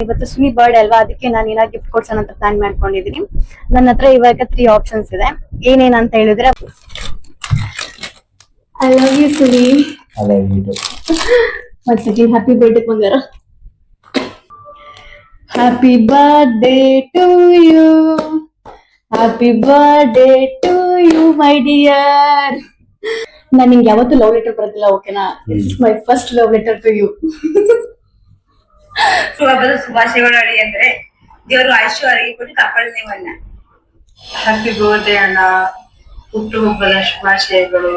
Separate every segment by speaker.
Speaker 1: ಇವತ್ತು ಸುನಿ ಬರ್ಡ್ ಅಲ್ವಾ, ಅದಕ್ಕೆ ನಾನು ಏನಾದ್ರು ಗಿಫ್ಟ್ ಕೊಡ್ಸೋಣ ಅಂತ ಪ್ಲಾನ್ ಮಾಡ್ಕೊಂಡಿದೀನಿ. ನನ್ನ ಹತ್ರ ಇವಾಗ 3 ಆಪ್ಷನ್ಸ್ ಇದೆ. ಏನೇನಂತ ಹೇಳಿದ್ರೆ, I love you Suni.
Speaker 2: I love you too.
Speaker 1: ಒಂದ್ ಸೆಕೆಂಡ್, ಹ್ಯಾಪಿ ಬರ್ಡೇ ಬಂಗಾರ. Happy birthday to you, happy birthday to you my dear. ನಾನು ನಿಂಗೆ ಯಾವತ್ತೂ ಲವ್ ಲೆಟರ್ ಬರೋದಿಲ್ಲ, ಓಕೆನಾ? This is my first love letter to you.
Speaker 3: ಹಬ್ಬದ ಶುಭಾಶಯಗಳು ಅಡಿ ಅಂದ್ರೆ ದೇವರು ಆಯುಷ್ಯ ಆರೋಗ್ಯ ಕೊಟ್ಟು ಕಾಪಾಡಿ ನೀವನ್ನ. ಹ್ಯಾಪಿ ಬರ್ಡೇ ಅಣ್ಣ, ಹುಟ್ಟುಹಬ್ಬದ ಶುಭಾಶಯಗಳು.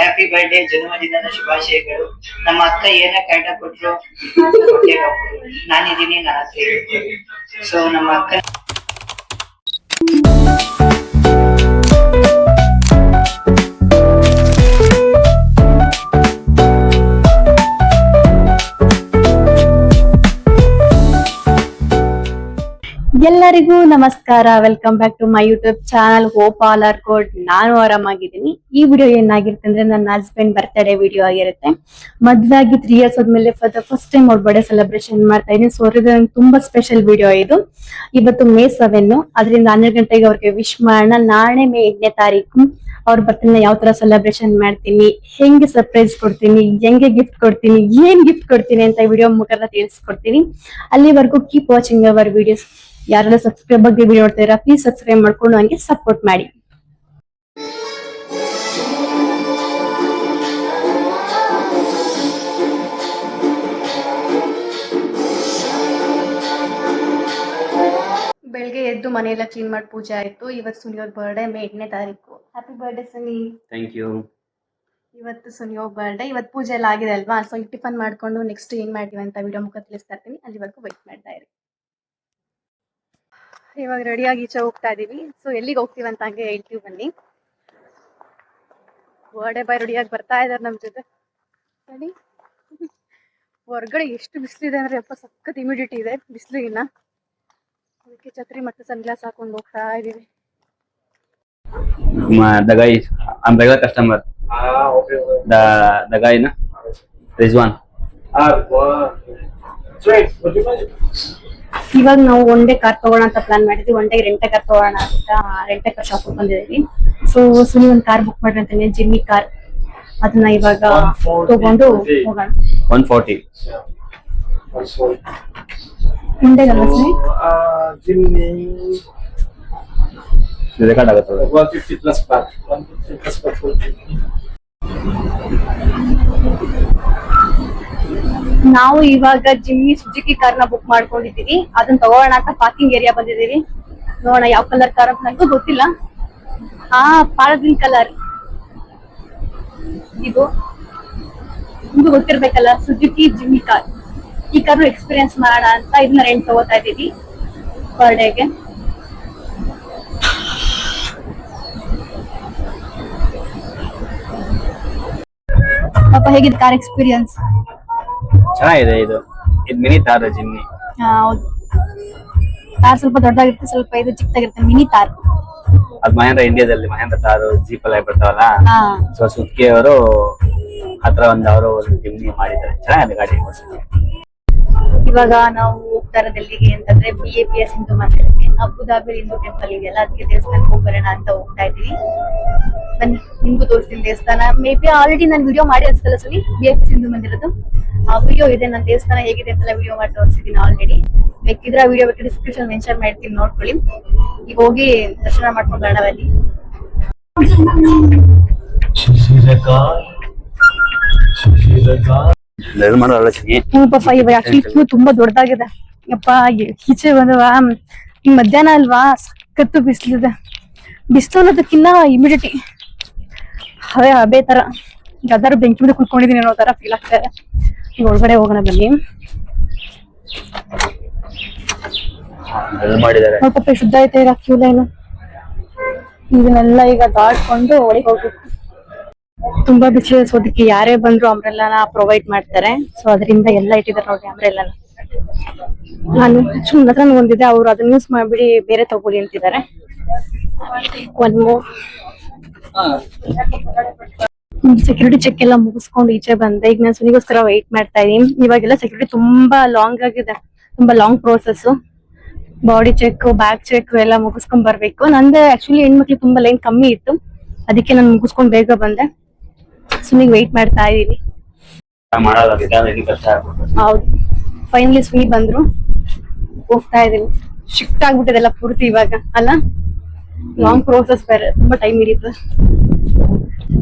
Speaker 3: ಹ್ಯಾಪಿ ಬರ್ಡೇ, ಜನ್ಮದಿನದ ಶುಭಾಶಯಗಳು. ನಮ್ಮ ಅಕ್ಕ ಏನ ಕಾಯ್ಡ ಕೊಟ್ರು ನಾನಿದ್ದೀನಿ, ನನ್ನ ಹತ್ರ ಹೇಳ್ತೀನಿ. ಸೊ ನಮ್ಮ ಅಕ್ಕ
Speaker 1: ಎಲ್ಲರಿಗೂ ನಮಸ್ಕಾರ. Welcome back to my YouTube channel hope all are good. ನಾನು ಆರಾಮಾಗಿದ್ದೀನಿ. ಈ ವಿಡಿಯೋ ಏನಾಗಿರುತ್ತೆ ಅಂದ್ರೆ ನನ್ನ ಹಸ್ಬೆಂಡ್ ಬರ್ತ್ಡೇ ವಿಡಿಯೋ ಆಗಿರುತ್ತೆ. ಮದ್ವೆ ಆಗಿ 3 years ಆದ್ಮೇಲೆ ಫಾರ್ ದ ಫಸ್ಟ್ ಟೈಮ್ ಅವ್ರ ಬರ್ಡೇ ಸೆಲೆಬ್ರೇಷನ್ ಮಾಡ್ತಾ ಇದ್ದೀನಿ. ಸೊ ತುಂಬಾ ಸ್ಪೆಷಲ್ ವಿಡಿಯೋ ಇದು. ಇವತ್ತು May 7, ಅದರಿಂದ 12 ಗಂಟೆಗೆ ಅವ್ರಿಗೆ ವಿಶ್ ಮಾಡೋಣ. ನಾಳೆ May 8ನೇ ತಾರೀಕು ಅವ್ರ ಬರ್ತ್ಡೇನ ಯಾವ ತರ ಸೆಲೆಬ್ರೇಷನ್ ಮಾಡ್ತೀನಿ, ಹೆಂಗೆ ಸರ್ಪ್ರೈಸ್ ಕೊಡ್ತೀನಿ, ಹೆಂಗೆ ಗಿಫ್ಟ್ ಕೊಡ್ತೀನಿ, ಏನ್ ಗಿಫ್ಟ್ ಕೊಡ್ತೀನಿ ಅಂತ ವಿಡಿಯೋ ಮುಖಾಂತರ ತಿಳಿಸ್ಕೊಡ್ತೀನಿ. ಅಲ್ಲಿವರೆಗೂ ಕೀಪ್ ವಾಚಿಂಗ್ ಅವರ್ ವಿಡಿಯೋಸ್. ಯಾರೆಲ್ಲ ಸಬ್ಸ್ಕ್ರೈಬ್ ಬಗ್ಗೆ ವಿಡಿಯೋ ನೋಡ್ತಾ ಪ್ಲೀಸ್ ಸಬ್ಸ್ಕ್ರೈಬ್ ಮಾಡ್ಕೊಂಡು ಹಂಗೆ ಸಪೋರ್ಟ್ ಮಾಡಿ. ಬೆಳಗ್ಗೆ ಎದ್ದು ಮನೆಯೆಲ್ಲ ಕ್ಲೀನ್ ಮಾಡಿ ಪೂಜೆ ಆಯ್ತು. ಇವತ್ತು ಸುನಿಯೋರ್ ಬರ್ಡೇ, May 8ನೇ ತಾರೀಕು. Happy birthday Suni.
Speaker 2: Thank you.
Speaker 1: ಇವತ್ತು ಸುನಿಯೋ ಬರ್ಡೇ. ಇವತ್ತು ಪೂಜೆ ಎಲ್ಲ ಆಗಿದೆ ಅಲ್ವಾ, ಸೊ ಈಗ ಟಿಫನ್ ಮಾಡ್ಕೊಂಡು ನೆಕ್ಸ್ಟ್ ಏನ್ ಮಾಡ್ತೀವಿ ಅಂತ ವಿಡಿಯೋ ಮುಖ ತಿಳಿಸ್ತಾ ಇರ್ತೀನಿ. ಅಲ್ಲಿವರೆಗೂ ವೆಯ್ಟ್ ಮಾಡ್ತಾ ಇರಿ. ಇವಾಗ ರೆಡಿಯಾಗಿ ಈಚೆ ಹೋಗ್ತಾ ಇದೀವಿ. ಸೊ ಎಲ್ಲಿಗೆ ಹೋಗ್ತೀವಿ ಅಂತ ಹಂಗೆ ಹೇಳ್ತೀವಿ ಬನ್ನಿ. ಬರ್ಡೇ ಬಾಯ್ ರೆಡಿಯಾಗಿ ಬರ್ತಾ ಇದಾರೆ ನಮ್ ಜೊತೆ. ನೋಡಿ ಹೊರಗಡೆ ಎಷ್ಟು ಬಿಸಿಲಿದೆ ಅಂದ್ರೆ ಯಪ್ಪ, ಸಖತ್ ಇಮಿಡಿಟಿ ಇದೆ ಬಿಸಿಲಿಗಿನ್ನ. ಅದಕ್ಕೆ ಛತ್ರಿ ಮತ್ತೆ ಸನ್ಗ್ಲಾಸ್ ಹಾಕೊಂಡು ಹೋಗ್ತಾ ಇದೀವಿ.
Speaker 2: The guy, I'm regular customer.
Speaker 4: Okay.
Speaker 2: The guy, na? Rizwan.
Speaker 4: Straight. Would you mind?
Speaker 1: ಇವಾಗ ನಾವು ಒನ್ ಡೇ ಕಾರ್ ತಗೋಣ ಅಂತ ಪ್ಲಾನ್ ಮಾಡಿದ್ವಿ. ಒನ್ ಡೇ ರೆಂಟೆ ಕಾರ್ ತಗೋಣ ಅಂತ ರೆಂಟೆ ಕಾರ್ ಶಾಪ್ ಬಂದಿದ್ದೀವಿ. ಸೊ ಸುನಿ ಒಂದು ಕಾರ್ ಬುಕ್ ಮಾಡ್ರಿ ಅಂತಾನೆ, ಜಿಮ್ಮಿ ಕಾರ್. ಅದನ್ನ ಇವಾಗ ತಗೊಂಡು ಹೋಗೋಣ.
Speaker 2: 140.
Speaker 1: ಮುಂದೆಗಲ್ಲ ಸುನಿ?
Speaker 4: Jimny.
Speaker 2: ರೆಕಾರ್ಡ್ ಆಗುತ್ತೆ.
Speaker 4: 150 plus back. 150 plus back for Jimny.
Speaker 1: ನಾವು ಇವಾಗ ಜಿಮ್ಮಿ ಸುಜುಕಿ ಕಾರ್ನ ಬುಕ್ ಮಾಡ್ಕೊಂಡಿದೀವಿ. ಅದನ್ನ ತಗೋಣ ಅಂತ ಪಾರ್ಕಿಂಗ್ ಏರಿಯಾ ಬಂದಿದೀವಿ. ನೋಡೋಣ ಯಾವ ಕಲರ್ ಕಾರ್ ಅಂತ ನನಗೂ ಗೊತ್ತಿಲ್ಲ. ಪಾರದಿನ್ ಕಲರ್ ಇದು ನಿಮ್ಗೂ ಗೊತ್ತಿರ್ಬೇಕಲ್ಲ, ಸುಜುಕಿ ಜಿಮ್ಮಿ ಕಾರ್. ಈ ಕಾರ್ ಎಕ್ಸ್ಪೀರಿಯನ್ಸ್ ಮಾಡೋಣ ಅಂತ ಇದನ್ನ ರೆಂಟ್ ತಗೋತಾ ಇದೀವಿ ಪರ್ ಡೇಗೆ. ಪಾಪ ಹೇಗಿದೆ ಕಾರ್ ಎಕ್ಸ್ಪೀರಿಯನ್ಸ್?
Speaker 2: ಚೆನ್ನಾಗಿದೆ. ಇದು ಮಿನಿ ತಾರ್ ಜಿಮ್ನಿ.
Speaker 1: ಹೌದು, ಕಾರ್ ಸ್ವಲ್ಪ ದೊಡ್ಡದಾಗಿರುತ್ತೆ, ಸ್ವಲ್ಪ ಇದು ಚಿಕ್ಕದಾಗಿರುತ್ತೆ. ಮಿನಿ ತಾರ್.
Speaker 2: ಅದ್ ಮಹೇಂದ್ರ, ಇಂಡಿಯಾದಲ್ಲಿ ಮಹೇಂದ್ರ ತಾರು ಜೀಪ್ ಎಲ್ಲ ಬರ್ತಾವಲ್ಲ. ಸೊ ಸುತ್ಕಿ ಅವರು ಹತ್ರ ಅವರು ಒಂದು ಜಿಮ್ನಿ ಮಾಡಿದ್ದಾರೆ. ಚೆನ್ನಾಗಿದೆ ಗಾಡಿ.
Speaker 1: ಇವಾಗ ನಾವು ಹೋಗ್ತಾ ಇರೋದು ಎಲ್ಲಿಗೆ ಅಂತಂದ್ರೆ BAPS ಹಿಂದೂ ಮಂದಿರಕ್ಕೆ. ಅಬುದಾಬಿ ಹಿಂದೂ ಟೆಂಪಲ್ ಇದೆಯಲ್ಲ, ಅದಕ್ಕೆ ದೇವಸ್ಥಾನಕ್ಕೆ ಹೋಗ್ಬರೋಣ ಅಂತ ಹೋಗ್ತಾ ಇದೀವಿ. ಬನ್ನಿ ನಿಮ್ಗೂ ತೋರಿಸ್ತೀನಿ ದೇವಸ್ಥಾನ. ಮೇ ಬಿ ಆಲ್ರೆಡಿ ನಾನು ವಿಡಿಯೋ ಮಾಡಿ ಅನ್ಸಲ್ಲ ಸರಿ, BAPS ಹಿಂದೂ ಮಂದಿರದ್ದು ಆ ವಿಡಿಯೋ ಇದೆ. ನನ್ನ ದೇವಸ್ಥಾನ ಹೇಗಿದೆ ಅಂತೆಲ್ಲ ವಿಡಿಯೋ ಮಾಡಿ ತೋರಿಸಿದ್ದೀನಿ ಆಲ್ರೆಡಿ. ಬೇಕಿದ್ರೆ ಆ ವಿಡಿಯೋ ಬೇಕಾದ್ರೆ ಡಿಸ್ಕ್ರಿಪ್ಷನ್ ಮೆನ್ಷನ್ ಮಾಡ್ತೀನಿ, ನೋಡ್ಕೊಳ್ಳಿ. ಈಗ ಹೋಗಿ ದರ್ಶನ ಮಾಡ್ಕೊಂಡು ಬರೋಣ ಬನ್ನಿ. ಪಾಪ ಇವಾಗ ಆಕ್ಚುಲಿ ಕ್ಯೂ ತುಂಬಾ ದೊಡ್ಡದಾಗಿದೆ. ಯಪ್ಪ ಈಚೆ ಬಂದವ, ಈಗ ಮಧ್ಯಾಹ್ನ ಅಲ್ವಾ, ಸಖತ್ತು ಬಿಸಿಲಿದೆ. ಬಿಸಿಲು ಅನ್ನೋದಕ್ಕಿನ್ನ ಇಮಿಡಿಟಿ ಹಬೆ ತರ ಯಾವ್ದಾರು ಬೆಂಕಿ మీద ಕುತ್ಕೊಂಡಿದೀನಿ ಅನ್ನೋ ತರ ಫೀಲ್ ಆಗ್ತಾ ಇದೆ. ಈಗ ಒಳಗಡೆ ಹೋಗೋಣ ಬನ್ನಿ. ಪಾಪ ಶುದ್ಧ ಐತೆ ಈಗ ಕ್ಯೂ ಲೈನ್. ಇದನ್ನೆಲ್ಲ ಈಗ ದಾಟ್ಕೊಂಡು ಒಳಗೆ ಹೋಗ್ಬೇಕು. ತುಂಬಾ ಬಿಸಿಲು, ಸೊ ಅದಕ್ಕೆ ಯಾರೇ ಬಂದ್ರು ಅಂಬ್ರೆಲ್ಲಾನ ಪ್ರೊವೈಡ್ ಮಾಡ್ತಾರೆ. ಸೊ ಅದರಿಂದ ಎಲ್ಲ ಇಟ್ಟಿದ್ದಾರೆ ನೋಡಿ ಅಂಬ್ರೆಲ್ಲಾನ. ನಾನು ನನ್ನ ಹತ್ರ ಒಂದಿದೆ, ಅವ್ರು ಅದನ್ನ ಯೂಸ್ ಮಾಡ್ಬಿಡಿ ಬೇರೆ ತಗೊಳ್ಳಿ ಅಂತಿದ್ದಾರೆ. One more. ಸೆಕ್ಯೂರಿಟಿ ಚೆಕ್ ಎಲ್ಲ ಮುಗಿಸ್ಕೊಂಡು ಈಚೆ ಬಂದೆ. ಈಗ ನಾನು ಸುನಿಗೋಸ್ಕರ ವೈಟ್ ಮಾಡ್ತಾ ಇದೀನಿ. ಇವಾಗೆಲ್ಲ ಸೆಕ್ಯೂರಿಟಿ ತುಂಬಾ ಲಾಂಗ್ ಆಗಿದೆ. ತುಂಬಾ long process. Body check, back check ಎಲ್ಲ ಮುಗಿಸ್ಕೊಂಡ್ ಬರ್ಬೇಕು. ನಂದು ಆಕ್ಚುಲಿ ಹೆಣ್ಮಕ್ಳು ತುಂಬಾ ಲೈನ್ ಕಮ್ಮಿ ಇತ್ತು, ಅದಕ್ಕೆ ನಾನು ಮುಗಿಸ್ಕೊಂಡ್ ಬೇಗ ಬಂದೆ. ಸುನಿಗೆ ವೆಯ್ಟ್ ಮಾಡ್ತಾ ಇದೀನಿ. ಹೌದು, ಫೈನಲಿ ಸುನಿ ಬಂದ್ರು, ಹೋಗ್ತಾ ಇದೀನಿ. ಶಿಫ್ಟ್ ಆಗ್ಬಿಟ್ಟಿದೆಲ್ಲ ಪೂರ್ತಿ ಇವಾಗ ಅಲ್ಲ. ಲಾಂಗ್ ಪ್ರೋಸೆಸ್ ಬೇರೆ, ತುಂಬಾ ಟೈಮ್ ಹಿಡಿಯುತ್ತೆ.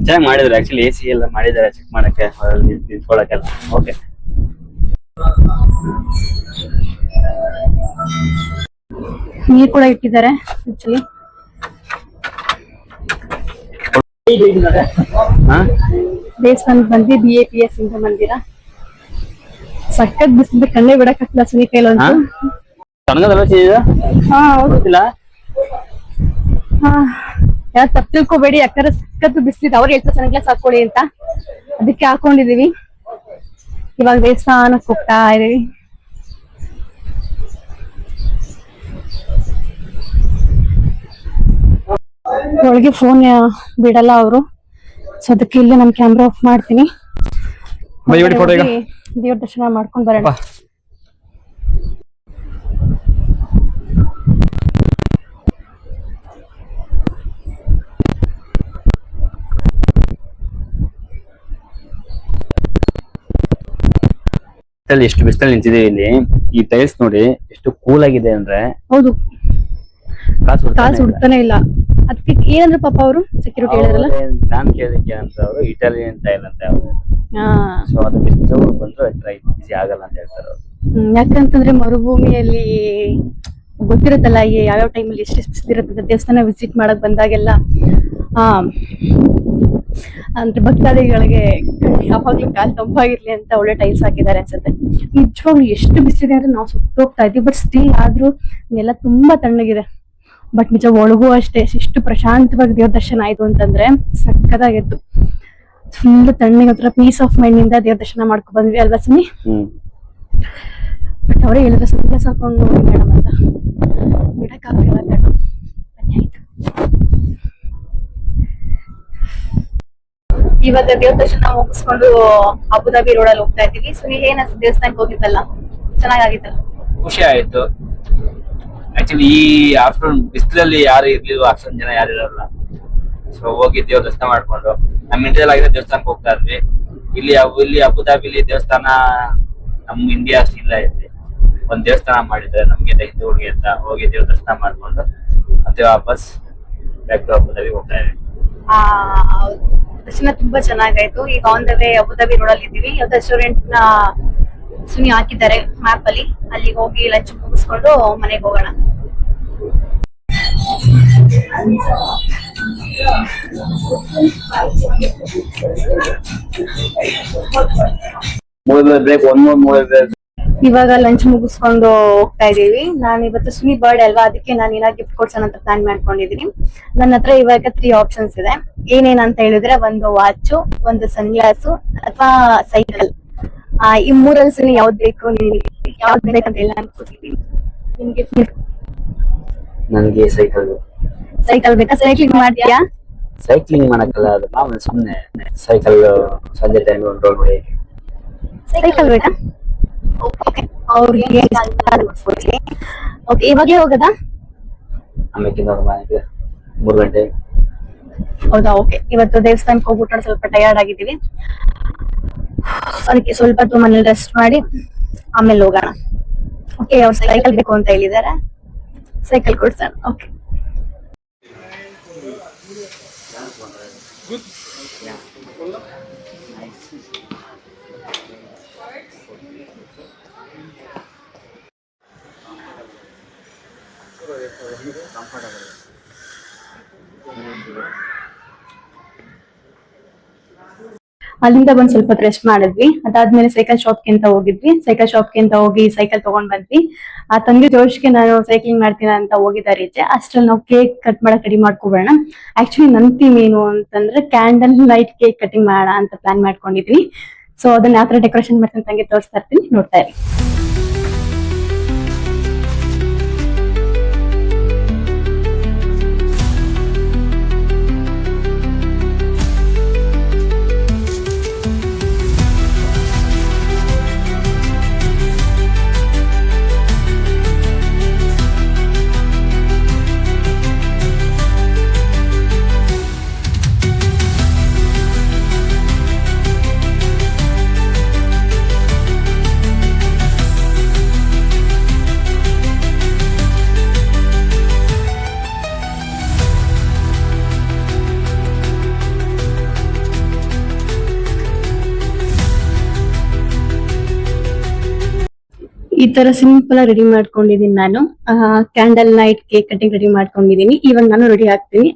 Speaker 2: ಚೆನ್ನಾಗಿ ಮಾಡಿದ್ರು ಆಕ್ಚುಲಿ. AC ಎಲ್ಲ ಮಾಡಿದ್ದಾರೆ ಚೆಕ್ ಮಾಡಕ್ಕೆ, ನಿಂತ್ಕೊಳ್ಳಕ್ಕೆಲ್ಲ. ಓಕೆ,
Speaker 1: ನೀರ್ ಕೂಡ ಇಟ್ಟಿದ್ದಾರೆ ಆಕ್ಚುಲಿ. ದೇವಸ್ಥಾನಕ್ಕೆ ಬಂದ್ವಿ, BAPS ಇಂದ ಮಂದಿರ. ಸಖತ್ ಬಿಸಿಲು, ಕಣ್ಣೇ ಬಿಡಕ್ಕಾಗಲ್ಲ ಸುನಿ ಕೈಲಂತೂ. ಹಾ
Speaker 2: ಗೊತ್ತಿಲ್ಲ,
Speaker 1: ಯಾರು ತಪ್ಪು ತಿಳ್ಕೊಬೇಡಿ, ಯಾಕಂದ್ರೆ ಸಖತ್ ಬಿಸಿಲಿದೆ. ಅವ್ರು ಹೇಳ್ತಾರೆ ಸನ್ಗ್ಲಾಸ್ ಹಾಕೊಳ್ಳಿ ಅಂತ, ಅದಕ್ಕೆ ಹಾಕೊಂಡಿದೀವಿ. ಇವಾಗ ದೇವಸ್ಥಾನಕ್ಕೆ ಹೋಗ್ತಾ ಇದೀವಿ. ಒಳಗೆ ಫೋನ್ ಬಿಡಲ್ಲ ಅವರು, ಸೊ ಅದಕ್ಕೆ ಇಲ್ಲಿ ನಮ್ ಕ್ಯಾಮ್ರಾ ಆಫ್ ಮಾಡ್ತೀನಿ. ದೇವ್ರ ದರ್ಶನ ಮಾಡ್ಕೊಂಡ್ ಬರೋಣ.
Speaker 2: ಎಷ್ಟು ಬಿಸಿಲಲ್ಲಿ ನಿಂತಿದ್ದೀವಿ ಇಲ್ಲಿ. ಈ ಟೈಲ್ಸ್ ನೋಡಿ ಎಷ್ಟು ಕೂಲ್ ಆಗಿದೆ ಅಂದ್ರೆ.
Speaker 1: ಹೌದು,
Speaker 2: ಕಾಸು
Speaker 1: ಕಾಸು ಹುಡ್ತಾನೆ ಇಲ್ಲ. ಅದಕ್ಕೆ ಏನಂದ್ರೆ ಪಾಪ ಅವರು ಸೆಕ್ಯೂರಿಟಿ ಹೇಳಿದ್ರಲ್ಲ,
Speaker 2: ನಾನ್ ಕೇಳಿದಕ್ಕೆ ಅಂತ ಅವರು ಇಟಾಲಿಯನ್ ಟೈಲ್ ಅಂತ ಅವರು. ಸೊ ಅದು ಬಿಸಿಲು ಬಂದ್ರೆ ಈಸಿ ಆಗಲ್ಲ ಅಂತ ಹೇಳ್ತಾರೆ ಅವರು.
Speaker 1: ಯಾಕಂತಂದ್ರೆ ಮರುಭೂಮಿಯಲ್ಲಿ ಗೊತ್ತಿರುತ್ತಲ್ಲ ಯಾವ್ಯಾವ ಟೈಮಲ್ಲಿ ಎಷ್ಟೆಷ್ಟು ಬಿಸಿಲಿರುತ್ತೆ. ದೇವಸ್ಥಾನ ವಿಸಿಟ್ ಮಾಡಕ್ ಬಂದಾಗೆಲ್ಲ ಅಂದ್ರೆ ಭಕ್ತಾದಿಗಳಿಗೆ ಯಾವಾಗ್ಲೂ ಕಾಲ್ ತಂಪಾಗಿರ್ಲಿ ಅಂತ ಒಳ್ಳೆ ಟೈಲ್ಸ್ ಹಾಕಿದ್ದಾರೆ ಅನ್ಸುತ್ತೆ. ನಿಜವಾಗ್ಲು ಎಷ್ಟು ಬಿಸಿಲಿದೆ ಅಂದ್ರೆ ನಾವು ಸುಟ್ಟೋಗ್ತಾ ಇದ್ವಿ, ಬಟ್ ಸ್ಟಿಲ್ ಆದ್ರೂ ಎಲ್ಲ ತುಂಬಾ ತಣ್ಣಗಿದೆ. ಬಟ್ ನಿಜ ಒಳಗೂ ಅಷ್ಟೇ ಎಷ್ಟು ಪ್ರಶಾಂತವಾಗಿ ದೇವ್ರ ದರ್ಶನ ಆಯ್ತು ಅಂತಂದ್ರೆ ಸಕ್ಕದಾಗಿತ್ತು. ಫುಲ್ ತಣ್ಣಗೆ ಹತ್ರ ಪೀಸ್ ಆಫ್ ಮೈಂಡ್ ನಿಂದ ದೇವ್ರ ದರ್ಶನ ಮಾಡ್ಕೊಂಡ್ ಬಂದ್ವಿ ಅಲ್ವಾ ಸುನಿ? ಬಟ್ ಅವರೇ ಹೇಳಿದ್ರೆ ಸ್ವಲ್ಪ ಸಾಕೊಂಡು ನೋಡಿ ಮೇಡಮ್ ಅಂತ, ಬಿಡಕ್ಕಾಗಲ್ಲ. ಬನ್ನಿ ಆಯ್ತು. ಇವಾಗ ದೇವ್ರ ದರ್ಶನ ಮುಗಿಸ್ಕೊಂಡು ಅಬುದಾಬಿ ರೋಡಲ್ಲಿ ಹೋಗ್ತಾ ಇದ್ದೀವಿ. ಸುನಿ ಏನ್ ದೇವಸ್ಥಾನಕ್ಕೆ ಹೋಗಿದ್ದಲ್ಲ, ಚೆನ್ನಾಗಿತ್ತಲ್ಲ?
Speaker 2: ಖುಷಿ ಆಯ್ತು. ಆಕ್ಚುಲಿ ಈ ಆಫ್ಟರ್ನೂನ್ ಬಿಸಿಲಲ್ಲಿ ಯಾರು ಇರ್ಲಿಲ್ವ, ಅಷ್ಟೊಂದ್ ಜನ ಯಾರು ಇರಲ್ಲ. ಸೊ ಹೋಗಿ ದೇವ್ರ ದರ್ಶನ ಮಾಡ್ಕೊಂಡು ನಮ್ ಇಂಡಿಯಾದಲ್ಲಿ ಆಗಿರೋ ದೇವಸ್ಥಾನಕ್ಕೆ ಹೋಗ್ತಾ ಇದ್ವಿ. ಇಲ್ಲಿ ಅಬುದಾಬಿಲಿ ದೇವಸ್ಥಾನ ನಮ್ ಇಂಡಿಯಾ ಅಷ್ಟು ಇಲ್ಲ ಇಲ್ಲಿ. ಒಂದ್ ದೇವಸ್ಥಾನ ಮಾಡಿದ್ರೆ ನಮ್ಗೆ ಹಿಂದೂಗಳಿಗೆ ಅಂತ ಹೋಗಿ ದೇವ್ರ ದರ್ಶನ ಮಾಡ್ಕೊಂಡು ಮತ್ತೆ ವಾಪಸ್ ಬ್ಯಾಕ್ ಟು ಅಬುದಾಬಿ ಹೋಗ್ತಾ ಇದ್ವಿ.
Speaker 1: ದರ್ಶನ ತುಂಬಾ ಚೆನ್ನಾಗಾಯ್ತು. ಈಗ on the way Abu Dhabi road ಅಲ್ಲಿ ಇದ್ದೀವಿ. ರೆಸ್ಟೋರೆಂಟ್ ನ ಸುನಿ ಹಾಕಿದ್ದಾರೆ ಮ್ಯಾಪ್ ಅಲ್ಲಿ, ಅಲ್ಲಿಗೆ ಹೋಗಿ ಲಂಚ್ ಮುಗಿಸ್ಕೊಂಡು ಮನೆಗೆ ಹೋಗೋಣ. ಇವಾಗ ಲಂಚ್ ಮುಗಿಸ್ಕೊಂಡು ಹೋಗ್ತಾ ಇದೀವಿ. ನಾನು ಇವತ್ತು ಸುನಿ ಬರ್ಡ್ ಅಲ್ವಾ, ಅದಕ್ಕೆ ನಾನು ಏನಾದ್ರು ಗಿಫ್ಟ್ ಕೊಡ್ಸೋಣ ಅಂತ ಪ್ಲಾನ್ ಮಾಡ್ಕೊಂಡಿದೀನಿ. ನನ್ನ ಹತ್ರ ಇವಾಗ 3 ಆಪ್ಷನ್ಸ್ ಇದೆ. ಏನೇನಂತ ಹೇಳಿದ್ರೆ, ಒಂದು ವಾಚು, ಒಂದು ಸನ್ಗ್ಲಾಸು ಅಥವಾ ಸೈಕಲ್. ಈ ಮೂರಲ್ಲಿ ಸುನಿ ಯಾವ್ದು ಬೇಕು, ಯಾವ್ದು ಬೇಕಂತ ಹೇಳಿ ನಾನು ಕೊಡ್ತೀನಿ ನಿಮ್ಗೆ.
Speaker 2: ನನ್ಗೆ ಸೈಕಲ್
Speaker 1: ಬೇಕಾ? ಸೈಕ್ಲಿಂಗ್ ಮಾಡ್ತೀಯಾ?
Speaker 2: ಸೈಕ್ಲಿಂಗ್ ಮಾಡಕ್ಕಲ್ಲ, ಅದು ಮಾಮೂಲಿ ಸುಮ್ನೆ ಸೈಕಲ್ ಸಂಜೆ ಟೈಮ್ ಒಂದು ರೋಡ್ ಮಾಡಿ.
Speaker 1: ಸೈಕಲ್ ಬೇಕಾ? ಅವ್ರಿಗೆ ಇವಾಗಲೇ ಹೋಗದಾ?
Speaker 2: ಆಮೇಲೆ 3 ಗಂಟೆ.
Speaker 1: ಹೌದಾ? ಓಕೆ. ಇವತ್ತು ದೇವಸ್ಥಾನಕ್ಕೆ ಹೋಗ್ಬಿಟ್ಟು ಸ್ವಲ್ಪ ಟಯರ್ಡ್ ಆಗಿದ್ದೀವಿ, ಅದಕ್ಕೆ ಸ್ವಲ್ಪ ಹೊತ್ತು ಮನೇಲಿ ರೆಸ್ಟ್ ಮಾಡಿ ಆಮೇಲೆ ಹೋಗೋಣ. ಓಕೆ, ಅವ್ರು ಸೈಕಲ್ ಬೇಕು ಅಂತ ಹೇಳಿದಾರೆ, ಸೈಕಲ್ ಕೊಡ್ಸೋಣ. ಓಕೆ. ಅಲ್ಲಿಂದ ಬಂದ್ ಸ್ವಲ್ಪ ರೆಸ್ಟ್ ಮಾಡಿದ್ವಿ. ಅದಾದ್ಮೇಲೆ ಸೈಕಲ್ ಶಾಪ್ಗೆ ಅಂತ ಹೋಗಿದ್ವಿ. ಸೈಕಲ್ ಶಾಪ್ಗೆ ಅಂತ ಹೋಗಿ ಸೈಕಲ್ ತಗೊಂಡ್ ಬಂದ್ವಿ. ಆ ತಂದೆ ಜೋಶ್ಗೆ ನಾನು ಸೈಕ್ಲಿಂಗ್ ಮಾಡ್ತೀನಿ ಅಂತ ಹೋಗಿದ್ದಾರೆ. ಅಷ್ಟ್ರಲ್ಲಿ ನಾವು ಕೇಕ್ ಕಟ್ ಮಾಡಕ್ ರೆಡಿ ಮಾಡ್ಕೊಬೇಡ. ಆಕ್ಚುಲಿ ನನ್ ಥೀಮ್ ಏನು ಅಂತಂದ್ರೆ ಕ್ಯಾಂಡಲ್ ಲೈಟ್ ಕೇಕ್ ಕಟಿಂಗ್ ಮಾಡೋಣ ಅಂತ ಪ್ಲಾನ್ ಮಾಡ್ಕೊಂಡಿದ್ವಿ. ಸೊ ಅದನ್ನ ಯಾವ ತರ ಡೆಕೋರೇಷನ್ ಮಾಡ್ತೀನಿ ತಂಗೆ ತೋರಿಸ್ತಾ ಇರ್ತೀನಿ, ನೋಡ್ತಾ ಇರಿ. ಈ ತರ ಸಿಂಪಲ್ ಆಗಿ ರೆಡಿ ಮಾಡ್ಕೊಂಡಿದೀನಿ ನಾನು. Candle night cake cutting ready ಮಾಡ್ಕೊಂಡಿದೀನಿ. ಇವಾಗ ನಾನು ರೆಡಿ ಆಗ್ತೀನಿ.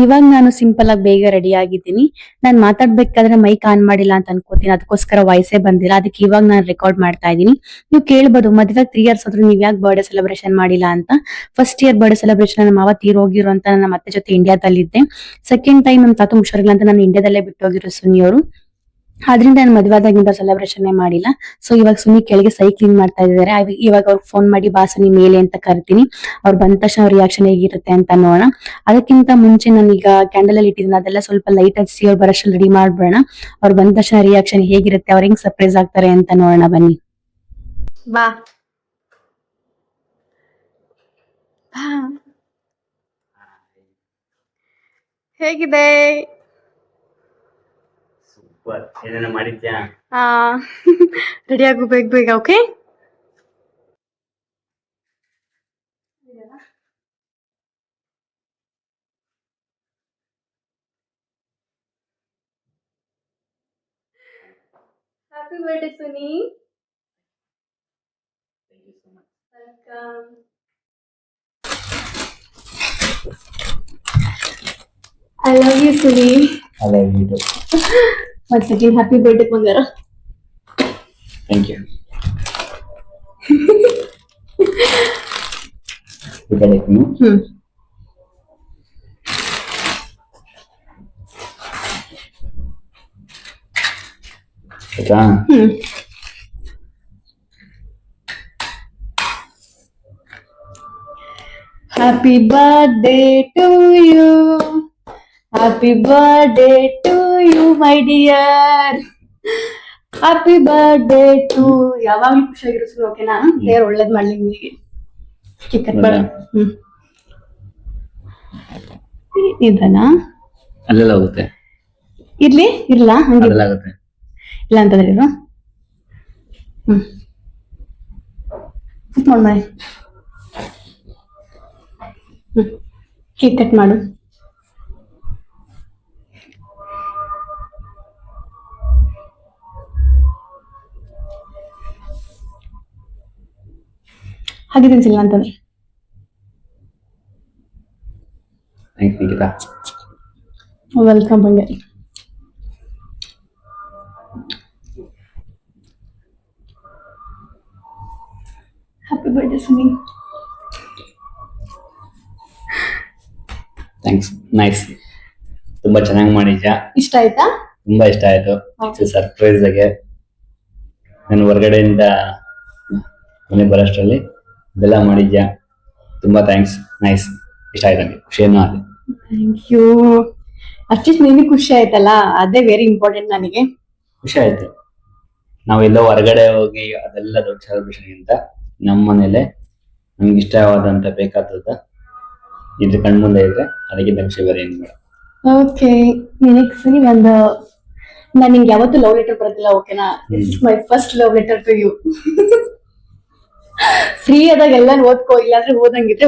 Speaker 1: ಇವಾಗ ನಾನು ಸಿಂಪಲ್ ಆಗಿ ಬೇಗ ರೆಡಿ ಆಗಿದ್ದೀನಿ. ನಾನ್ ಮಾತಾಡ್ಬೇಕಾದ್ರೆ ಮೈಕ್ ಆನ್ ಮಾಡಿಲ್ಲ ಅಂತ ಅನ್ಕೋತೀನಿ, ಅದಕ್ಕೋಸ್ಕರ ವಾಯ್ಸೇ ಬಂದಿಲ್ಲ. ಅದಕ್ಕೆ ಇವಾಗ ನಾನು ರೆಕಾರ್ಡ್ ಮಾಡ್ತಾ ಇದ್ದೀನಿ. ನೀವು ಕೇಳ್ಬೋದು, ಮದ್ವೆ 3 years ಆದ್ರೂ ನೀವ್ ಯಾಕೆ ಬರ್ಡೇ ಸೆಲೆಬ್ರೇಷನ್ ಮಾಡಿಲ್ಲ ಅಂತ. ಫಸ್ಟ್ ಇಯರ್ ಬರ್ಡೇ ಸೆಲೆಬ್ರೇಷನ್ ನಮ್ಮ ಮಾವ ತೀರೋಗಿರೋ ಅಂತ ನನ್ನ ಮತ್ತೆ ಜೊತೆ ಇಂಡಿಯಾದಲ್ಲಿದ್ದೆ. ಸೆಕೆಂಡ್ ಟೈಮ್ ನಮ್ ತಾತ ಹುಷಾರಿಲ್ಲ ಅಂತ ನಾನು ಇಂಡಿಯಾದಲ್ಲೇ ಬಿಟ್ಟೋಗಿರೋ ಸುನಿಯವರು. ಆದ್ರಿಂದ ನಾನು ಮದ್ವೆ ಆದಾಗಿಂದ ಸೆಲೆಬ್ರೇಷನ್ ಮಾಡಿಲ್ಲ. ಸೊ ಇವಾಗ ಸುನಿ ಕೆಳಗೆ ಸೈಕ್ಲಿಂಗ್ ಮಾಡ್ತಾ ಇದ್ದಾರೆ. ಇವಾಗ ಅವ್ರಿಗೆ ಫೋನ್ ಮಾಡಿ ಬಾಸನಿ ಮೇಲೆ ಅಂತ ಕರಿತೀನಿ. ಅವ್ರು ಬಂದ ತಕ್ಷಣ ಅವ್ರ ರಿಯಾಕ್ಷನ್ ಹೇಗಿರುತ್ತೆ ಅಂತ ನೋಡೋಣ. ಅದಕ್ಕಿಂತ ಮುಂಚೆ ನಾನೀಗ ಕ್ಯಾಂಡಲ್ ಅಲ್ಲಿ ಇಟ್ಟಿದ್ದೀನಿ, ಅದೆಲ್ಲ ಸ್ವಲ್ಪ ಲೈಟ್ ಹಚ್ಚಿ ಅವ್ರು ಬರೋಷ್ಟ್ರಲ್ಲಿ ರೆಡಿ ಮಾಡ್ಬೇಡ. ಅವ್ರು ಬಂದ ತಕ್ಷಣ ರಿಯಾಕ್ಷನ್ ಹೇಗಿರುತ್ತೆ, ಅವ್ರ ಹೆಂಗ್ ಸರ್ಪ್ರೈಸ್ ಆಗ್ತಾರೆ ಅಂತ ನೋಡೋಣ ಬನ್ನಿ. ಬಾ ಹೇಗಿದೆ?
Speaker 2: ಸೂಪರ್. ಏನೇನ ಮಾಡಿದ್ಯಾ?
Speaker 1: ರೆಡಿ ಆಗು ಬೇಗ ಬೇಗ. Okay, happy birthday Suni. Welcome. I love you Suni.
Speaker 2: I love you too.
Speaker 1: Once again, happy birthday, Pangara.
Speaker 2: Thank you. Kita lihat ni. Kita.
Speaker 1: Happy birthday to you. Happy birthday to you, my dear. Happy birthday to ಯಾವಾಗ್ಲೂ ಖುಷಿಯಾಗಿರೋ ಸುನಿ. ಓಕೆನಾ? ದೇವ್ರು ಒಳ್ಳೇದ್ ಮಾಡ್ಲಿ ನಿಮಗೆ. Chicken ಬರ ಇದನ್ನ
Speaker 2: ಅಲ್ಲೆಲ್ಲ ಹೋಗುತ್ತೆ.
Speaker 1: ಇರ್ಲಿ ಇರ್ಲ ಹಂಗೆ
Speaker 2: ಅಲ್ಲೆಲ್ಲ ಆಗುತ್ತೆ.
Speaker 1: ಇಲ್ಲ ಅಂತಂದ್ರೆ ಇರು. ನೋಡ್ ಮಾಡಿ. ಕೇಕ್ ಕಟ್ ಮಾಡು. ಹಾಗೆ ತಿನ್ಸಿಲ್ಲ ಅಂತಂದ್ರೆ.
Speaker 2: ಥ್ಯಾಂಕ್ಸ್ ನಿಕಿತಾ.
Speaker 1: ವೆಲ್ಕಮ್ ಬಂಗಾರಿ. Happy birthday Suni.
Speaker 2: Thanks. Nice. ತುಂಬಾ ಚೆನ್ನಾಗಿ ಮಾಡಿದ್ಯಾ.
Speaker 1: ಇಷ್ಟ ಆಯ್ತಾ?
Speaker 2: ತುಂಬಾ ಇಷ್ಟ ಆಯ್ತು. ಸರ್ಪ್ರೈಸ್ ಆಗಿ ನಾನು ಹೊರಗಡೆಯಿಂದ ಮನೆ ಬರೋಷ್ಟರಲ್ಲಿ ಇದೆಲ್ಲ ಮಾಡಿದ್ಯಾ. ತುಂಬಾ ಥ್ಯಾಂಕ್ಸ್. ನೈಸ್. ಇಷ್ಟ ಆಯ್ತು ನನಗೆ. ಖುಷಿಯನ್ನು ಆಗಿದೆ.
Speaker 1: Thank you. ಅಟ್ಲೀಸ್ಟ್ ನಿನಗೆ ಖುಷಿ ಆಯ್ತಲ್ಲ, ಅದೇ ವೆರಿ ಇಂಪಾರ್ಟೆಂಟ್ ನನಗೆ.
Speaker 2: ಖುಷಿ ಆಯ್ತು. ನಾವೆಲ್ಲೋ ಹೊರಗಡೆ ಹೋಗಿ ಅದೆಲ್ಲ ದೊಡ್ಡ ಸೆಲೆಬ್ರೇಷನ್ಗಿಂತ ನಮ್ಮ ಮನೇಲೆ ನಮ್ಗೆ ಇಷ್ಟವಾದಂತ ಬೇಕಾದದ ಇದ್ರ ಕಣ್ಮುಂದೆ ಇದ್ರೆ ಅದಕ್ಕಿಂತ ಖುಷಿ ಬೇರೆ ಏನು ಬೇಡ.
Speaker 1: ಓಕೆ, ನಿನಗೆ ಸರಿ ಒಂದು ನಾನು ನಿಂಗೆ ಯಾವತ್ತೂ ಲವ್ ಲೆಟರ್ ಬರೋದಿಲ್ಲ. ಓಕೆನಾ? This is my first love letter to you. Free ಆದಾಗ ಎಲ್ಲ ಓದ್ಕೋ, ಇಲ್ಲಾಂದ್ರೆ ಓದಂಗಿದ್ರೆ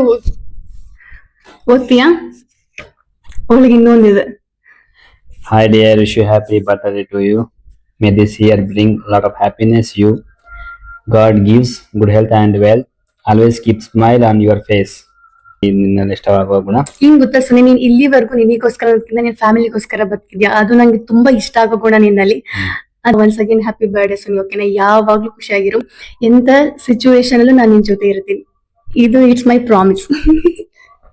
Speaker 1: ಓದ್ತೀಯಾ? ಅವಳಿಗೆ ಇನ್ನೊಂದಿದೆ.
Speaker 2: Hi dear, wish you happy birthday to you. May this year bring a lot of happiness you. God gives good health and wealth. Always keep smile on your face. ನಿನ್ನಲ್ಲಿ ಇಷ್ಟವಾಗುವ ಗುಣ
Speaker 1: ಏನ್ ಗೊತ್ತಾ ಸುನಿ, ನೀನ್ ಇಲ್ಲಿವರೆಗೂ ನಿನಗೋಸ್ಕರ ನಿನ್ ಫ್ಯಾಮಿಲಿಗೋಸ್ಕರ ಬದುಕಿದ್ಯಾ. ಅದು ನಂಗೆ ತುಂಬಾ ಇಷ್ಟ ಆಗೋ ಗುಣ ನಿನ್ನಲ್ಲಿ. Once again happy birthday Suni. ಓಕೆನಾ? ಯಾವಾಗ್ಲೂ ಖುಷಿಯಾಗಿರು. ಎಂತ ಸಿಚುವೇಶನ್ ಅಲ್ಲೂ ನಾನು ನಿನ್ ಜೊತೆ ಇರ್ತೀನಿ. ಇದು it's my promise.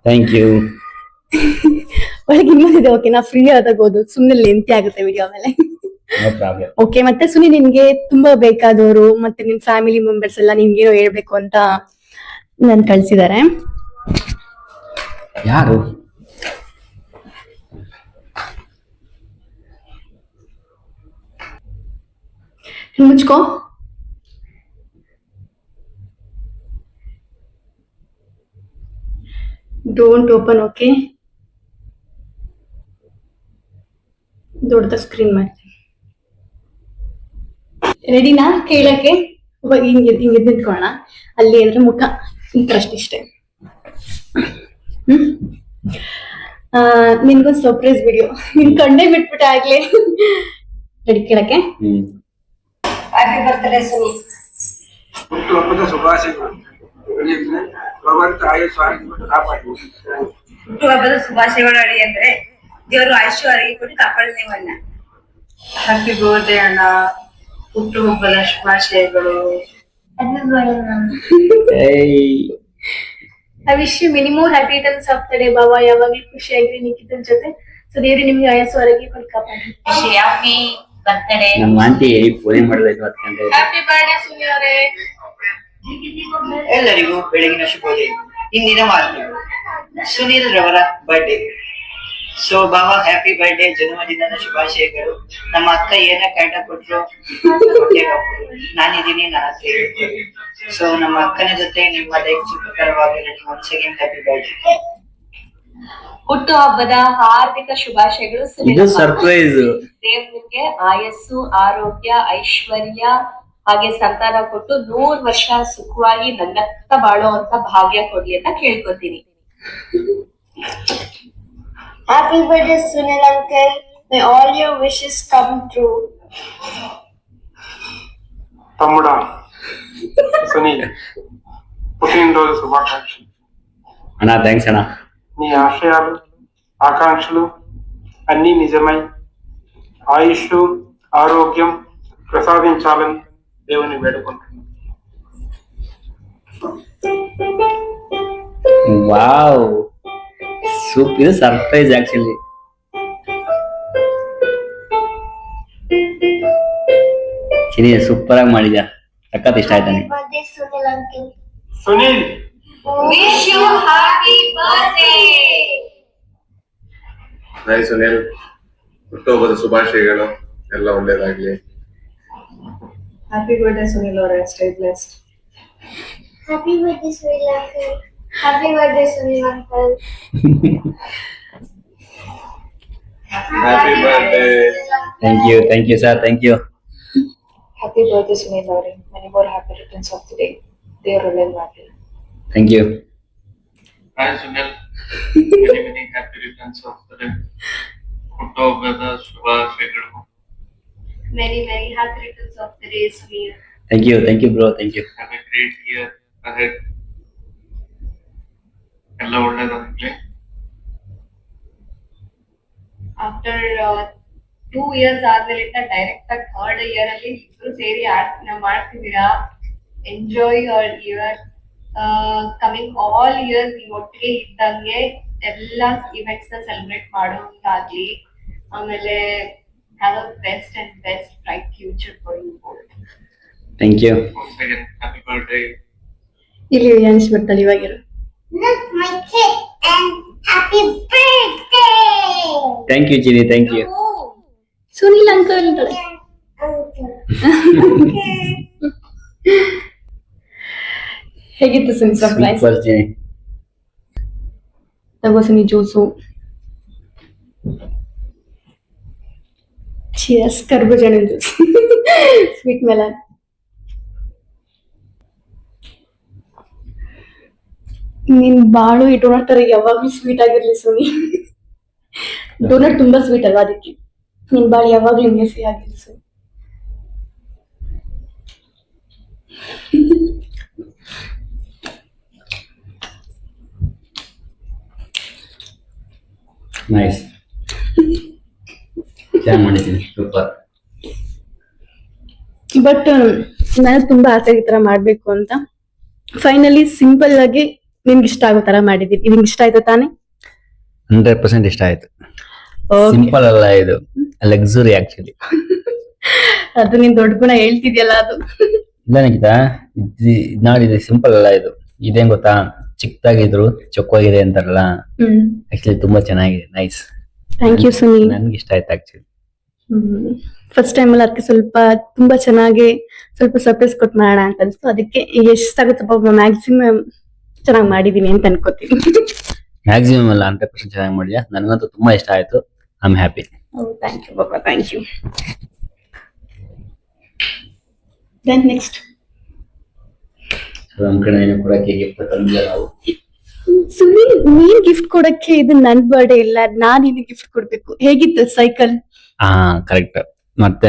Speaker 2: Thank you.
Speaker 1: ಒಳಗೆ ಇನ್ನೊಂದಿದೆ. ಓಕೆನಾ? ಫ್ರೀ ಆದಾಗ ಓದು, ಸುಮ್ಮನೆ ಲೆಂತಿ ಆಗುತ್ತೆ ವಿಡಿಯೋ ಮೇಲೆ.
Speaker 2: No problem.
Speaker 1: ಓಕೆ. ಮತ್ತೆ ಸುನಿ, ನಿನ್ಗೆ ತುಂಬಾ ಬೇಕಾದವರು ಮತ್ತೆ ನಿನ್ ಫ್ಯಾಮಿಲಿ ಮೆಂಬರ್ಸ್ ಎಲ್ಲ ನಿನ್ಗೇನೋ ಹೇಳ್ಬೇಕು ಅಂತ ನನ್ ಕಳ್ಸಿದಾರೆ.
Speaker 2: ಯಾರು?
Speaker 1: ಮುಚ್ಕೋ. Don't open. ಓಕೆ? ದೊಡ್ಡ ಸ್ಕ್ರೀನ್ ಮಾಡ್ತೀನಿ. ರೆಡಿನಾ ಕೇಳಕ್ಕೆ? ಹಿಂಗೆ ಹಿಂಗೆ ನಿಂತ್ಕೊಳ್ಳೋಣ. ಅಲ್ಲಿ ಅಂದ್ರೆ ಮುಖ ಅಷ್ಟಿಷ್ಟೇ. ನಿನ್ಗೊಂದು ಸರ್ಪ್ರೈಸ್ ವಿಡಿಯೋ. ನಿನ್ ಕಂಡೇ ಬಿಟ್ಬಿಟ್ಟೆ ಆಗ್ಲೇ. ರೆಡಿ ಕೇಳಕ್ಕೆ?
Speaker 3: Happy birthday Suni.
Speaker 5: ಹುಟ್ಟುಹಬ್ಬದ ಶುಭಾಶಯಗಳು. ಭಗವಂತ ಆಯುಷ್ ಆರೋಗ್ಯ ಕಾಪಾಡಿ.
Speaker 3: ಹುಟ್ಟುಹಬ್ಬದ ಶುಭಾಶಯಗಳು ಅಡಿ ಅಂದ್ರೆ ದೇವರು ಆಯುಷ್ಯ ಆರೋಗ್ಯ ಕೊಟ್ಟು ಕಾಪಾಡಿ ನೀವನ್ನ.
Speaker 6: ಹ್ಯಾಪಿ ಬರ್ತ್ಡೇ ಅಣ್ಣ, ಹುಟ್ಟುಹಬ್ಬದ ಶುಭಾಶಯಗಳು.
Speaker 1: I wish you many more happy returns of the day ಬಾಬಾ. ಯಾವಾಗ್ಲೂ ಖುಷಿಯಾಗಿರಿ ನಿಖಿತನ್ ಜೊತೆ. ಸೊ ದೇವ್ರಿ ನಿಮ್ಗೆ ಆಯಸ್ಸು ಆರೋಗ್ಯ ಕೊಟ್ಟು ಕಾಪಾಡಿ.
Speaker 3: Happy birthday.
Speaker 2: ನಮ್ಮ ಆಂಟಿ ಫೋನ್ ಮಾಡಿದ್ರೆ ಇವತ್ತು
Speaker 1: ಹ್ಯಾಪಿ ಬರ್ತ್ಡೇ ಸುನಿ ಅವರೇ.
Speaker 3: ಎಲ್ಲರಿಗೂ ಬೆಳಗಿನ ಶುಭೋದಯ. ಇಂದಿನ ವಾರ್ತೆಗಳು. ಸುನೀಲ್ ರವರ ಬರ್ಡೇ. ಸೊ ಬಾಬಾ ಹ್ಯಾಪಿ ಬರ್ಡೇ, ಜನ್ಮದಿನದ ಶುಭಾಶಯಗಳು. ನಮ್ಮ ಅಕ್ಕ ಏನ ಕಾಟ ಕೊಟ್ರು ನಾನಿದ್ದೀನಿ, ನನ್ನ ಹತ್ರ ಹೇಳ್ತೀನಿ. ಸೊ ನಮ್ಮ ಅಕ್ಕನ ಜೊತೆ ನಿಮ್ಮ ಲೈಫ್ ಸುಖಕರವಾಗಿರಲಿ. Once again happy birthday.
Speaker 7: ಹುಟ್ಟುಹಬ್ಬದ ಹಾರ್ದಿಕ ಶುಭಾಶಯಗಳು.
Speaker 2: ಇದು ಸರ್ಪ್ರೈಸ್.
Speaker 7: ದೇವ್ ನಿಮ್ಗೆ ಆಯಸ್ಸು, ಆರೋಗ್ಯ, ಐಶ್ವರ್ಯ ಹಾಗೆ ಸಂತಾನ ಕೊಟ್ಟು 100 ವರ್ಷ ಸುಖವಾಗಿ ನನ್ನತ್ತ ಬಾಳುವಂತ ಭಾಗ್ಯ ಕೊಡ್ಲಿ ಅಂತ ಕೇಳ್ಕೊತೀನಿ.
Speaker 8: Happy birthday, Sunil uncle. May all your wishes come true.
Speaker 5: తమ్ముడా సునీల్, పుట్టినరోజు శుభాకాంక్షలు.
Speaker 2: అన్నా థ్యాంక్స్ అన్నా.
Speaker 5: నీ ఆశయాలు ఆకాంక్షలు అన్నీ నిజమై ఆయుష్ ఆరోగ్యం ప్రసాదించాలని దేవుని వేడుకుంటున్నాను.
Speaker 2: Wow, super. ಇದು ಸರ್ಪ್ರೈಸ್ ಆಕ್ಚುಲಿ. ಚಿನಿ ಸೂಪರ್ ಆಗಿ ಮಾಡಿದ್ಯಾ, ಸಖತ್ ಇಷ್ಟ ಆಯ್ತಾ
Speaker 8: Happy birthday, Sunil uncle.
Speaker 5: Sunil,
Speaker 7: Wish you happy birthday.
Speaker 9: Hi Sunil, ಹುಟ್ಟುಹಬ್ಬದ ಶುಭಾಶಯಗಳು. ಎಲ್ಲ ಒಳ್ಳೇದಾಗ್ಲಿ.
Speaker 6: ಹ್ಯಾಪಿ ಬರ್ತ್ಡೇ ಸುನಿಲ್ ಅವರೇ. Stay blessed.
Speaker 8: Happy birthday, Sunil uncle. Happy birthday, Sunil uncle.
Speaker 9: Happy birthday.
Speaker 2: Thank you sir, thank you.
Speaker 6: Happy birthday Sunil ಅವರೇ. Many more happy returns of the day. ದೇವರು ಒಳ್ಳೇದು ಮಾಡಲಿ.
Speaker 2: Thank you.
Speaker 10: Hi Sunil, many happy returns of the day. ಹುಟ್ಟುಹಬ್ಬದ ಶುಭಾಶಯಗಳು.
Speaker 8: Very happy returns of the day, Sunil.
Speaker 2: Thank you bro, thank you.
Speaker 10: Have a great year ahead. ಎಲ್ಲ ಒಳ್ಳೇದಾಗ್ಲಿ.
Speaker 7: After 2 years ಆದ್ಮೇಲಿಂದ direct ಆಗಿ 3rd year ಅಲ್ಲಿ ಇಬ್ರು ಸೇರಿ ಮಾಡ್ತಿದ್ದೀರಾ. Enjoy your year. Coming all years ನೀವು ಒಟ್ಟಿಗೆ ಇದ್ದಂಗೆ ಎಲ್ಲಾ ಇವೆಂಟ್ಸ್ ನ ಸೆಲೆಬ್ರೇಟ್ ಮಾಡೋದಾಗ್ಲಿ. ಆಮೇಲೆ have a best and best bright future for you both.
Speaker 2: Thank you.
Speaker 10: Once again happy birthday.
Speaker 1: ಇಲ್ಲಿ ಅನ್ಸ್ ಬರ್ತಾಳೆ ಇವಾಗಿರು.
Speaker 8: Look, my kid, and happy birthday!
Speaker 2: Thank you Chini, thank you.
Speaker 1: Sunil uncle
Speaker 8: Uncle.
Speaker 1: ಹೇಗಿತ್ತು ಸುನಿ ಸರ್ಪ್ರೈಸ್?
Speaker 2: ಸೂಪರ್ ಚಿನಿ.
Speaker 1: ತಗೋ Suni juice. Cheers. ಕರ್ಬೂಜ ಹಣ್ಣಿನ juice, sweet melon. ನಿನ್ ಬಾಳು ಈ ಡೋನಟ್ ತರ ಯಾವಾಗ್ಲೂ ಸ್ವೀಟ್ ಆಗಿರ್ಲಿ ಸುನಿ. ಡೋನಟ್ ತುಂಬಾ ಸ್ವೀಟ್ ಅಲ್ವಾ, ಅದಕ್ಕೆ ನಿನ್ ಬಾಳು ಯಾವಾಗ್ಲೂ ಹಿಂಗೆ ಸಿಹಿ ಆಗಿರ್ಲಿ ಸುನಿ.
Speaker 2: ನೈಸ್. ಚೆನ್ನಾಗಿ ಮಾಡಿದ್ದೀನಿ, ಸೂಪರ್.
Speaker 1: ಬಟ್ ನನಗೆ ತುಂಬಾ ಆಸೆ ಈ ತರ ಮಾಡ್ಬೇಕು ಅಂತ. ಫೈನಲಿ ಸಿಂಪಲ್ ಆಗಿ ನಿಮ್ಗೆ ಇಷ್ಟ ಆಗೋ ತರ ಮಾಡಿದೀನಿ. ನಿಮ್ಗೆ ಇಷ್ಟ ಆಯ್ತಾ ತಾನೆ?
Speaker 2: 100% ಇಷ್ಟ ಆಯ್ತು.
Speaker 1: Okay.
Speaker 2: ಸಿಂಪಲ್ ಅಲ್ಲ, ಇದು ಲಕ್ಸುರಿ ಆಕ್ಚುಲಿ.
Speaker 1: ಅದು ನೀನ್ ದೊಡ್ಡ ಗುಣ ಹೇಳ್ತಿದ್ಯಲ್ಲ ಅದು.
Speaker 2: ಇಲ್ಲ ನಿಖಿತಾ, ಇದು ಸಿಂಪಲ್ ಅಲ್ಲ. ಇದು ಇದೇನ್ ಗೊತ್ತಾ, ಚಿಕ್ಕದಾಗಿದ್ರು ಚೊಕ್ಕಾಗಿದೆ ಅಂತಾರಲ್ಲ, ಆಕ್ಚುಲಿ ತುಂಬಾ ಚೆನ್ನಾಗಿದೆ. ನೈಸ್.
Speaker 1: Thank you Suni.
Speaker 2: ನನ್ಗೆ ಇಷ್ಟ ಆಯ್ತು ಆಕ್ಚುಲಿ.
Speaker 1: ಫಸ್ಟ್ ಟೈಮ್ ಅಲ್ಲಿ ಅದಕ್ಕೆ ತುಂಬಾ ಚೆನ್ನಾಗಿ ಸ್ವಲ್ಪ ಸರ್ಪ್ರೈಸ್ ಕೊಟ್ಟು ಮಾಡೋಣ ಅಂತ ಅನ್ಸ್ತು. ಅದಕ್ಕೆ ಎಷ್ಟಾಗುತ್ತೆ ಮ್ಯಾಕ್ಸಿಮಮ್ ಚೆನ್ನಾಗಿ ಮಾಡಿದೀನಿ ಅಂತ ಅನ್ಕೋತೀನಿ.
Speaker 2: ಮ್ಯಾಕ್ಸಿಮಮ್ ಅಲ್ಲ, 100% ಚೆನ್ನಾಗಿ ಮಾಡಿದ್ಯಾ. ನನಗಂತೂ ತುಂಬಾ ಇಷ್ಟ ಆಯ್ತು. I am happy.
Speaker 1: Thank you ಬಾಬಾ, ಥ್ಯಾಂಕ್ ಯು. ದೆನ್ ನೆಕ್ಸ್ಟ್
Speaker 2: ನಮ್ ಕಡೆ ಏನು ಕೊಡಕ್ಕೆ ಗಿಫ್ಟ್ ತಂದಿಲ್ಲ ನಾವು.
Speaker 1: ಸುನಿ, ನೀನ್ ಗಿಫ್ಟ್ ಕೊಡಕ್ಕೆ ಇದು ನನ್ ಬರ್ಡೇ ಇಲ್ಲ, ನಾನ್ ನಿನಗೆ ಗಿಫ್ಟ್ ಕೊಡ್ಬೇಕು. ಹೇಗಿತ್ತು ಸೈಕಲ್?
Speaker 2: ಹಾ ಕರೆಕ್ಟ್. ಮತ್ತೆ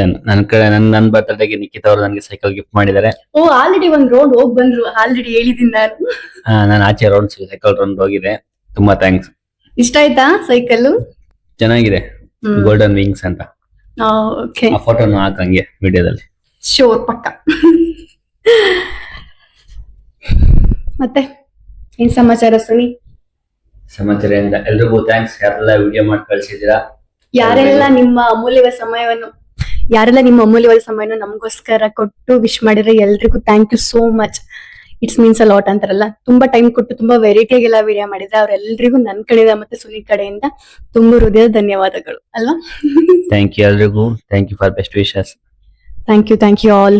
Speaker 2: ನನ್ನ ಬರ್ತಡೆಗೆ ನಿಖಿತ್ ಅವರು ನನಗೆ ಸೈಕಲ್ ಗಿಫ್ಟ್ ಮಾಡಿದ್ದಾರೆ.
Speaker 1: ಓ ಆಲ್ರೆಡಿ ಒಂದ್ ರೌಂಡ್ ಹೋಗ್ ಬಂದ್ರು, ಆಲ್ರೆಡಿ ಹೇಳಿದೀನಿ ನಾನು.
Speaker 2: ನಾನು ಆಚೆ ಸೈಕಲ್ ರೌಂಡ್ ಹೋಗಿದೆ. ತುಂಬಾ ಥ್ಯಾಂಕ್ಸ್.
Speaker 1: ಇಷ್ಟ ಆಯ್ತಾ ಸೈಕಲ್?
Speaker 2: ಚೆನ್ನಾಗಿದೆ, ಗೋಲ್ಡನ್ ವಿಂಗ್ಸ್ ಅಂತ.
Speaker 1: ಓಕೆ,
Speaker 2: ಆ ಫೋಟೋನು ಹಾಕಂಗೆ ವಿಡಿಯೋದಲ್ಲಿ.
Speaker 1: ಶೋರ್ ಪಕ್ಕ. ಮತ್ತೆ ಏನ್ ಸಮಾಚಾರ ಸುನಿ?
Speaker 2: ಸಮಾಚಾರ ಎಲ್ರಿಗೂ ಥ್ಯಾಂಕ್ಸ್, ಯಾರೆಲ್ಲ ವಿಡಿಯೋ ಮಾಡಿ ಕಳ್ಸಿದ್ದೀರಾ,
Speaker 1: ಯಾರೆಲ್ಲ ನಿಮ್ಮ ಅಮೂಲ್ಯವಾದ ಸಮಯವನ್ನು ನಮಗೋಸ್ಕರ ಕೊಟ್ಟು ವಿಶ್ ಮಾಡಿದ್ರೆ ಎಲ್ರಿಗೂ thank you so much. It's means a lot ಅಂತಾರಲ್ಲ, ತುಂಬಾ ಟೈಮ್ ಕೊಟ್ಟು ತುಂಬಾ ವೆರೈಟಿಯಾಗೆಲ್ಲ ವಿಡಿಯೋ ಮಾಡಿದ್ರೆ ಅವ್ರೆಲ್ರಿಗೂ ನನ್ ಕಡೆಯಿಂದ ಮತ್ತೆ ಸುನಿ ಕಡೆಯಿಂದ ತುಂಬಾ ಹೃದಯದ ಧನ್ಯವಾದಗಳು ಅಲ್ವಾ.
Speaker 2: ಥ್ಯಾಂಕ್ ಯು ಎಲ್ರಿಗೂ, thank you for best wishes.
Speaker 1: Thank you all.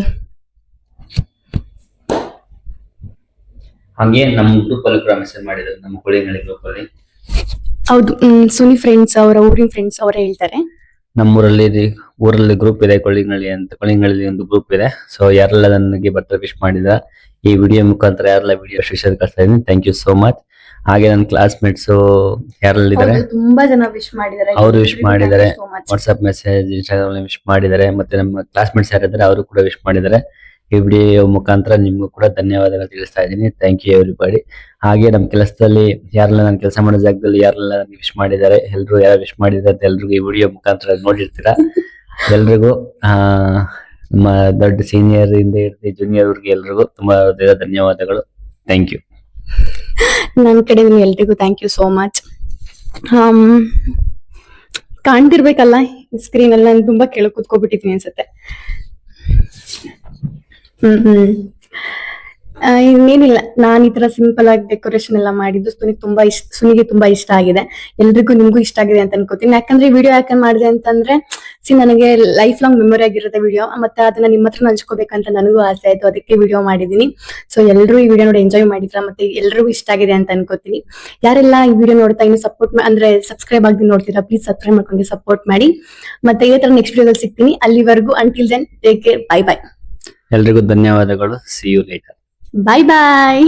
Speaker 2: ಹಾಗೆ ನಮ್ಮ ಗ್ರೂಪ್ ಅಲ್ಲಿ ಕೂಡ ಮೆಸೇಜ್ ಮಾಡಿದ್ರು, ನಮ್ಮ ಕೊಳಿನಳ್ಳಿ ಗ್ರೂಪ್ ಅಲ್ಲಿ.
Speaker 1: ಹೌದು, ಸುನಿ ಫ್ರೆಂಡ್ಸ್ ಅವರ ಊರಿನ ಫ್ರೆಂಡ್ಸ್ ಅವರೇ ಹೇಳ್ತಾರೆ.
Speaker 2: ಊರಲ್ಲಿ ಗ್ರೂಪ್ ಇದೆ, ಕೊಳಿನಳ್ಳಿ ಒಂದು ಗ್ರೂಪ್ ಇದೆ. ಸೊ ಯಾರೆಲ್ಲ ನನಗೆ ಬರ್ತಾರೆ ವಿಶ್ ಮಾಡಿದ ಈ ವಿಡಿಯೋ ಮುಖಾಂತರ ಯಾರೆಲ್ಲ ವಿಡಿಯೋ ವಿಶ್ ಕಳ್ಸ್ತಾ ಇದ್ದೀನಿ, ಥ್ಯಾಂಕ್ ಯು ಸೋ ಮಚ್. ಹಾಗೆ ನನ್ನ ಕ್ಲಾಸ್ಮೇಟ್ಸ್ ಯಾರೆಲ್ಲ ಇದಾರೆ
Speaker 1: ತುಂಬಾ ಜನ ವಿಶ್ ಮಾಡಿದ್ದಾರೆ,
Speaker 2: ಅವರು ವಿಶ್ ಮಾಡಿದ್ದಾರೆ, ವಾಟ್ಸ್ಆಪ್ ಮೆಸೇಜ್, ಇನ್ಸ್ಟಾಗ್ರಾಮ್ ವಿಶ್ ಮಾಡಿದ್ದಾರೆ. ಮತ್ತೆ ನಮ್ಮ ಕ್ಲಾಸ್ಮೇಟ್ಸ್ ಯಾರಿದ್ದಾರೆ ಅವರು ಕೂಡ ವಿಶ್ ಮಾಡಿದ್ದಾರೆ. ಈ ವಿಡಿಯೋ ಮುಖಾಂತರ ನಿಮ್ಗೂ ಕೂಡ ಧನ್ಯವಾದಗಳು ತಿಳಿಸ್ತಾ ಇದ್ದೀನಿ. Thank you everybody. ಹಾಗೆ ನಮ್ಮ ಕೆಲಸದಲ್ಲಿ ಯಾರೆಲ್ಲ ನಾನು ಕೆಲಸ ಮಾಡೋ ಜಾಗದಲ್ಲಿ ಯಾರೆಲ್ಲ ನನಗೆ ವಿಶ್ ಮಾಡಿದ್ದಾರೆ, ಎಲ್ರು ಯಾರು ವಿಶ್ ಮಾಡಿದ್ದಾರೆ ಅಂತ ಎಲ್ರಿಗೂ ಈ ವಿಡಿಯೋ ಮುಖಾಂತರ ನೋಡಿರ್ತೀರಾ. ಎಲ್ರಿಗೂ ನಮ್ಮ ದೊಡ್ಡ ಸೀನಿಯರ್ ಇಂದ ಹಿಡಿದು ಜೂನಿಯರ್ ಅವ್ರಿಗೆ ಎಲ್ರಿಗೂ ತುಂಬಾ ಧನ್ಯವಾದಗಳು. Thank you.
Speaker 1: ನನ್ನ ಕಡೆ ಎಲ್ರಿಗೂ ಥ್ಯಾಂಕ್ ಯು ಸೋ ಮಚ್. ಕಾಣ್ತಿರ್ಬೇಕಲ್ಲ ಸ್ಕ್ರೀನ್ ಅಲ್ಲಿ, ನಾನು ತುಂಬಾ ಕೆಳಗೆ ಕೂತ್ಕೊಬಿಟ್ಟಿದ್ದೀನಿ ಅನ್ಸುತ್ತೆ. ಇನ್ನೇನಿಲ್ಲ, ನಾನು ಈ ತರ ಸಿಂಪಲ್ ಆಗಿ ಡೆಕೋರೇಷನ್ ಎಲ್ಲ ಮಾಡಿದ್ದು ಸುನಿಗೆ ತುಂಬಾ ಇಷ್ಟ ಆಗಿದೆ. ಎಲ್ರಿಗೂ ನಿಮ್ಗೂ ಇಷ್ಟ ಆಗಿದೆ ಅಂತ ಅನ್ಕೋತೀನಿ. ಯಾಕಂದ್ರೆ ವಿಡಿಯೋ ಯಾಕೆ ಮಾಡಿದೆ ಅಂತಂದ್ರೆ ನನಗೆ ಲೈಫ್ ಲಾಂಗ್ ಮೆಮೊರಿ ಆಗಿರುತ್ತೆ ವಿಡಿಯೋ, ಮತ್ತೆ ಅದನ್ನ ನಿಮ್ಮ ಹತ್ರ ಹಂಚ್ಕೋಬೇಕಂತ ನನಗೂ ಆಸೆ ಆಯ್ತು, ಅದಕ್ಕೆ ವಿಡಿಯೋ ಮಾಡಿದೀನಿ. ಸೊ ಎಲ್ಲರೂ ಈ ವಿಡಿಯೋ ನೋಡಿ ಎಂಜಾಯ್ ಮಾಡಿದ್ರ, ಮತ್ತೆ ಎಲ್ರಿಗೂ ಇಷ್ಟ ಆಗಿದೆ ಅಂತ ಅನ್ಕೋತೀನಿ. ಯಾರೆಲ್ಲ ಈ ವಿಡಿಯೋ ನೋಡ್ತಾ ಇನ್ನು ಅಂದ್ರೆ ಸಬ್ಸ್ಕ್ರೈಬ್ ಆಗಿ ನೋಡ್ತೀರಾ, ಪ್ಲೀಸ್ ಸಬ್ಸ್ಕ್ರೈಬ್ ಮಾಡ್ಕೊಂಡು ಸಪೋರ್ಟ್ ಮಾಡಿ. ಮತ್ತೆ ಇದೇ ತರ ನೆಕ್ಸ್ಟ್ ವಿಡಿಯೋದಲ್ಲಿ ಸಿಗ್ತೀನಿ. ಅಲ್ಲಿವರೆಗೂ until then take care, bye bye.
Speaker 2: ಎಲ್ರಿಗೂ ಧನ್ಯವಾದಗಳು. See you later.
Speaker 1: Bye bye.